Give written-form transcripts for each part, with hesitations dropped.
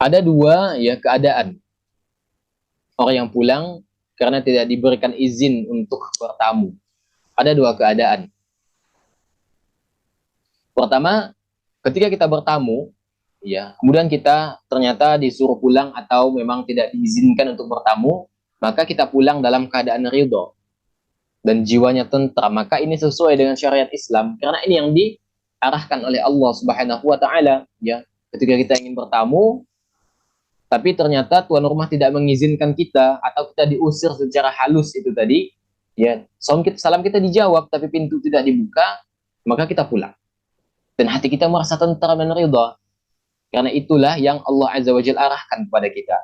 Ada dua ya keadaan orang yang pulang karena tidak diberikan izin untuk bertamu. Ada dua keadaan. Pertama, ketika kita bertamu, ya, kemudian kita ternyata disuruh pulang atau memang tidak diizinkan untuk bertamu, maka kita pulang dalam keadaan ridho dan jiwanya tentram. Maka ini sesuai dengan syariat Islam karena ini yang diarahkan oleh Allah Subhanahu wa taala, ya. Ketika kita ingin bertamu tapi ternyata tuan rumah tidak mengizinkan kita atau kita diusir secara halus itu tadi, ya, salam kita dijawab tapi pintu tidak dibuka, maka kita pulang. Dan hati kita merasa tentram dan ridha. Karena itulah yang Allah Azza wa Jalla arahkan kepada kita.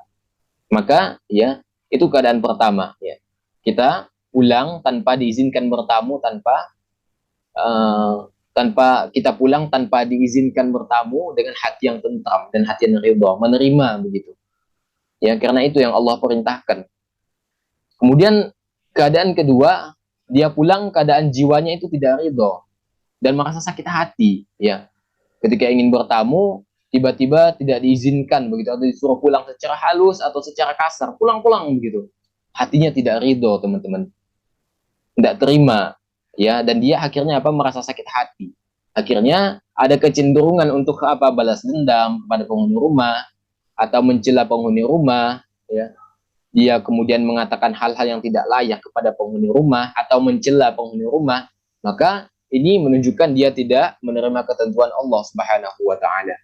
Maka ya, itu keadaan pertama ya. Kita pulang tanpa diizinkan bertamu, tanpa kita pulang tanpa diizinkan bertamu dengan hati yang tentram dan hati yang ridha, menerima begitu. Ya, karena itu yang Allah perintahkan. Kemudian keadaan kedua, dia pulang keadaan jiwanya itu tidak ridha dan merasa sakit hati ya. Ketika ingin bertamu tiba-tiba tidak diizinkan begitu atau disuruh pulang secara halus atau secara kasar, pulang-pulang begitu. Hatinya tidak ridho, teman-teman. Tidak terima ya, dan dia akhirnya apa? Merasa sakit hati. Akhirnya ada kecenderungan untuk apa? Balas dendam pada penghuni rumah atau mencela penghuni rumah ya. Dia kemudian mengatakan hal-hal yang tidak layak kepada penghuni rumah atau mencela penghuni rumah, maka ini menunjukkan dia tidak menerima ketentuan Allah Subhanahu wa taala.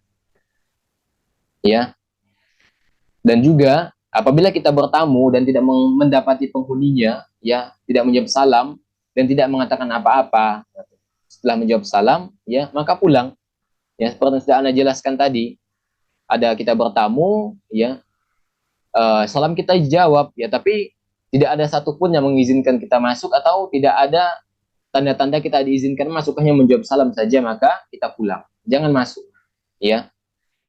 Ya. Dan juga apabila kita bertamu dan tidak mendapati penghuninya, ya, tidak menjawab salam dan tidak mengatakan apa-apa setelah menjawab salam, ya, maka pulang. Ya, seperti yang sudah Anda jelaskan tadi, ada kita bertamu, ya, salam kita dijawab, ya, tapi tidak ada satupun yang mengizinkan kita masuk atau tidak ada tanda-tanda kita diizinkan masuk, hanya menjawab salam saja, maka kita pulang. Jangan masuk, ya.